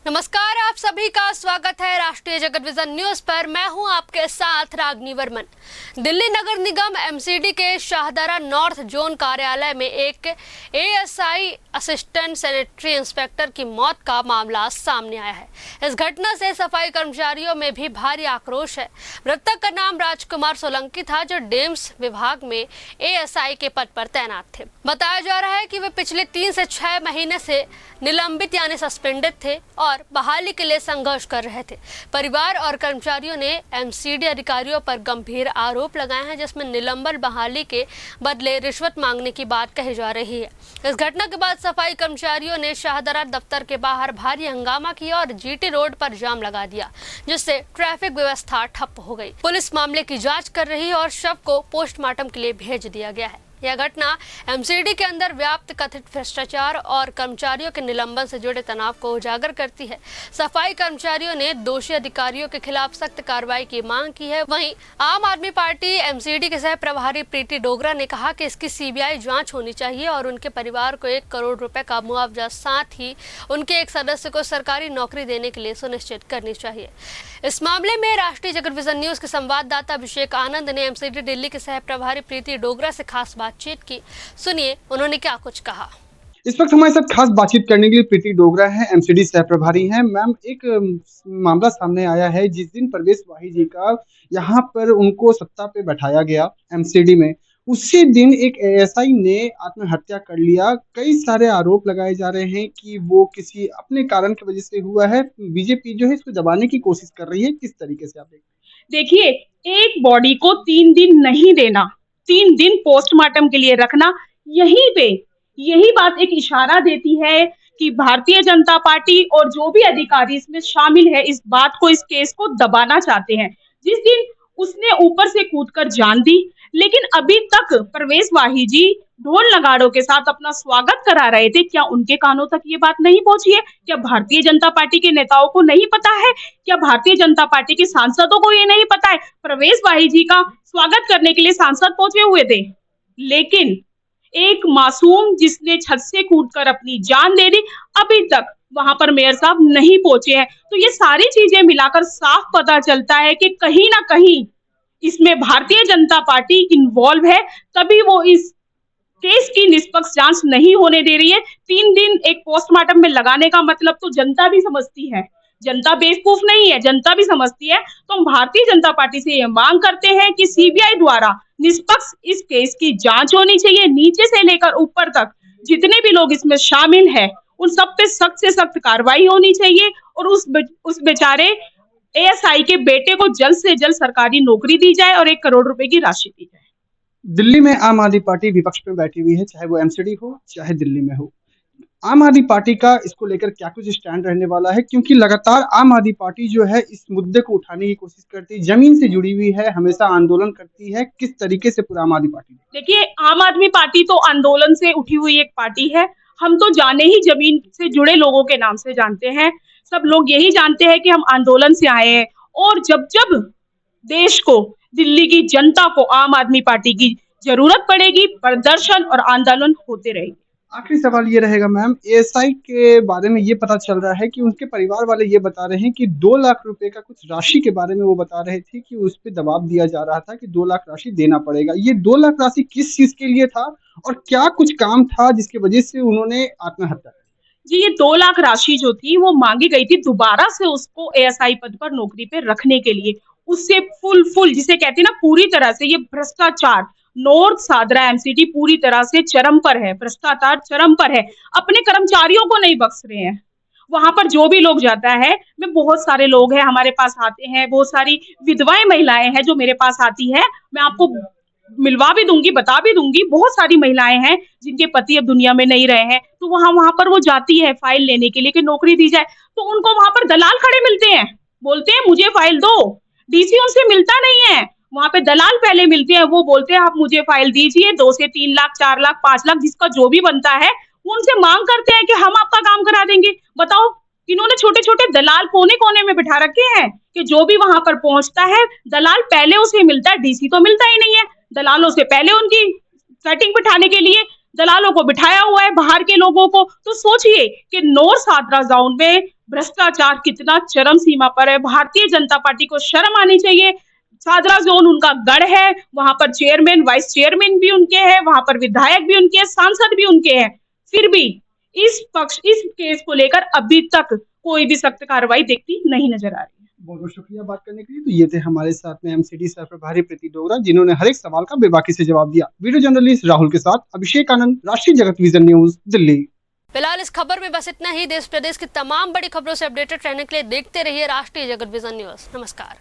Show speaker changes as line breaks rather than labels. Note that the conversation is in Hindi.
नमस्कार, आप सभी का स्वागत है राष्ट्रीय जगत विजन न्यूज पर। मैं हूं आपके साथ रागनी वर्मन। दिल्ली नगर निगम एमसीडी के शाहदरा नॉर्थ जोन कार्यालय में एक एएसआई असिस्टेंट सैनिटरी इंस्पेक्टर की मौत का मामला सामने आया है। इस घटना से सफाई कर्मचारियों में भी भारी आक्रोश है। मृतक का नाम राजकुमार सोलंकी था, जो डेम्स विभाग में एएसआई के पद पर तैनात थे। बताया जा रहा है कि वे पिछले 3 से 6 महीने से निलंबित यानी सस्पेंडेड थे और बहाली के लिए संघर्ष कर रहे थे। परिवार और कर्मचारियों ने एमसीडी अधिकारियों पर गंभीर आरोप लगाए हैं, जिसमें निलंबन बहाली के बदले रिश्वत मांगने की बात कही जा रही है। इस घटना के बाद सफाई कर्मचारियों ने शाहदरा दफ्तर के बाहर भारी हंगामा किया और जीटी रोड पर जाम लगा दिया, जिससे ट्रैफिक व्यवस्था ठप हो गई। पुलिस मामले की जांच कर रही है और शव को पोस्टमार्टम के लिए भेज दिया गया है। यह घटना एमसीडी के अंदर व्याप्त कथित भ्रष्टाचार और कर्मचारियों के निलंबन से जुड़े तनाव को उजागर करती है। सफाई कर्मचारियों ने दोषी अधिकारियों के खिलाफ सख्त कार्रवाई की मांग की है। वहीं आम आदमी पार्टी एमसीडी के सह प्रभारी प्रीति डोगरा ने कहा कि इसकी सीबीआई जांच होनी चाहिए और उनके परिवार को 1 करोड़ रुपए का मुआवजा, साथ ही उनके एक सदस्य को सरकारी नौकरी देने के लिए सुनिश्चित करनी चाहिए। इस मामले में राष्ट्रीय जगत विजन न्यूज के संवाददाता अभिषेक आनंद ने एमसीडी दिल्ली के सह प्रभारी प्रीति डोगरा से खास बातचीत की। सुनिए उन्होंने क्या कुछ कहा।
इस वक्त हमारे साथ खास बातचीत करने के लिए प्रीति डोगरा है, एमसीडी सह प्रभारी हैं। मैम, एक मामला सामने आया है। जिस दिन परवेश वाही जी का यहाँ पर उनको सत्ता पे बैठाया गया एमसीडी में, उसी दिन एक एएसआई ने आत्महत्या कर लिया। कई सारे आरोप लगाए जा रहे हैं कि वो किसी अपने कारण की वजह से हुआ है। बीजेपी जो है इसको दबाने की कोशिश कर रही है। किस तरीके से आप
देखिए, एक बॉडी को 3 दिन नहीं देना, 3 दिन पोस्टमार्टम के लिए रखना, यही बात एक इशारा देती है कि भारतीय जनता पार्टी और जो भी अधिकारी इसमें शामिल है, इस बात को, इस केस को दबाना चाहते हैं। जिस दिन उसने ऊपर से कूदकर जान दी, लेकिन अभी तक परवेश वाही जी ढोल नगाड़ों के साथ अपना स्वागत करा रहे थे। क्या उनके कानों तक ये बात नहीं पहुंची है? क्या भारतीय जनता पार्टी के नेताओं को नहीं पता है? क्या भारतीय जनता पार्टी के सांसदों को ये नहीं पता है? परवेश वाही जी का स्वागत करने के लिए सांसद पहुंचे हुए थे, लेकिन एक मासूम जिसने छत से कूदकर अपनी जान दे दी, अभी तक वहां पर मेयर साहब नहीं पहुंचे हैं। तो ये सारी चीजें मिलाकर साफ पता चलता है कि कहीं ना कहीं इसमें भारतीय जनता पार्टी इन्वॉल्व है, तभी वो इस केस की निष्पक्ष जांच नहीं होने दे रही है। 3 दिन एक पोस्टमार्टम में लगाने का मतलब तो जनता भी समझती है, जनता बेवकूफ नहीं है, जनता भी समझती है। तो हम भारतीय जनता पार्टी से ये मांग करते हैं कि सीबीआई द्वारा निष्पक्ष इस केस की जांच होनी चाहिए। नीचे से लेकर ऊपर तक जितने भी लोग इसमें शामिल हैं, उन सब पे सख्त से सख्त कार्रवाई होनी चाहिए और उस बेचारे एएसआई के बेटे को जल्द से जल्द सरकारी नौकरी दी जाए और 1 करोड़ रुपए की राशि दी जाए।
दिल्ली में आम आदमी पार्टी विपक्ष में बैठी हुई है, चाहे वो एमसीडी हो चाहे दिल्ली में हो। आम आदमी पार्टी का इसको लेकर क्या कुछ स्टैंड रहने वाला है? क्योंकि लगातार आम आदमी पार्टी जो है इस मुद्दे को उठाने की कोशिश करती है, जमीन से जुड़ी हुई है, हमेशा आंदोलन करती है। किस तरीके से पूरा आम आदमी पार्टी?
देखिए, आम आदमी पार्टी तो आंदोलन से उठी हुई एक पार्टी है। हम तो जाने ही जमीन से जुड़े लोगों के नाम से जानते हैं। सब लोग यही जानते हैं कि हम आंदोलन से आए हैं और जब जब देश को, दिल्ली की जनता को आम आदमी पार्टी की जरूरत पड़ेगी, प्रदर्शन और आंदोलन होते रहेंगे।
आखिरी सवाल ये रहेगा मैम, एएसआई के बारे में ये पता चल रहा है कि उनके परिवार वाले ये बता रहे हैं कि 2 लाख रुपए का कुछ राशि के बारे में वो बता रहे थे कि उस पर दबाव दिया जा रहा था कि 2 लाख राशि देना पड़ेगा। ये 2 लाख राशि किस चीज के लिए था और क्या कुछ काम था जिसकी वजह से उन्होंने आत्महत्या की?
जी, ये 2 लाख राशि जो थी वो मांगी गई थी दोबारा से उसको एएसआई पद पर नौकरी पे रखने के लिए। उससे फुल जिसे कहते हैं ना, पूरी तरह से ये भ्रष्टाचार, नॉर्थ सादरा एमसीडी पूरी तरह से चरम पर है, भ्रष्टाचार चरम पर है। अपने कर्मचारियों को नहीं बख्श रहे हैं। वहां पर जो भी लोग जाता है, मैं बहुत सारे लोग हैं हमारे पास आते हैं, बहुत सारी विधवाएं महिलाएं हैं जो मेरे पास आती है, मैं आपको मिलवा भी दूंगी, बता भी दूंगी। बहुत सारी महिलाएं हैं जिनके पति अब दुनिया में नहीं रहे हैं, तो वहां पर वो जाती है फाइल लेने के लिए कि नौकरी दी जाए। तो उनको वहां पर दलाल खड़े मिलते हैं, बोलते हैं मुझे फाइल दो। डीसी उनसे मिलता नहीं है, वहां पे दलाल पहले मिलते हैं। वो बोलते हैं आप मुझे फाइल दीजिए, 2 से 3 लाख, 4 लाख, 5 लाख, जिसका जो भी बनता है वो उनसे मांग करते हैं कि हम आपका काम करा देंगे। बताओ, इन्होंने छोटे छोटे दलाल कोने कोने में बिठा रखे हैं कि जो भी वहां पर पहुंचता है दलाल पहले उसे मिलता है। डीसी तो मिलता ही नहीं है, दलालों से पहले उनकी सेटिंग बिठाने के लिए दलालों को बिठाया हुआ है, बाहर के लोगों को। तो सोचिए कि नॉर्थ सादरा जोन में भ्रष्टाचार कितना चरम सीमा पर है। भारतीय जनता पार्टी को शर्म आनी चाहिए। शाहदरा जोन उनका गढ़ है, वहां पर चेयरमैन वाइस चेयरमैन भी उनके हैं, वहां पर विधायक भी उनके हैं, सांसद भी उनके हैं, फिर भी इस केस को लेकर अभी तक कोई भी सख्त कार्रवाई देखती नहीं नजर आ रही है।
बहुत बहुत शुक्रिया बात करने के लिए। तो ये थे हमारे साथ में एमसीडी सह प्रभारी प्रीति डोगरा, जिन्होंने हर एक सवाल का बेबाकी से जवाब दिया। वीडियो जर्नलिस्ट राहुल के साथ अभिषेक आनंद, राष्ट्रीय जगत विजन न्यूज, दिल्ली।
फिलहाल इस खबर में बस इतना ही। देश प्रदेश की तमाम बड़ी खबरों से अपडेटेड रहने के लिए देखते रहिए राष्ट्रीय जगत विजन न्यूज। नमस्कार।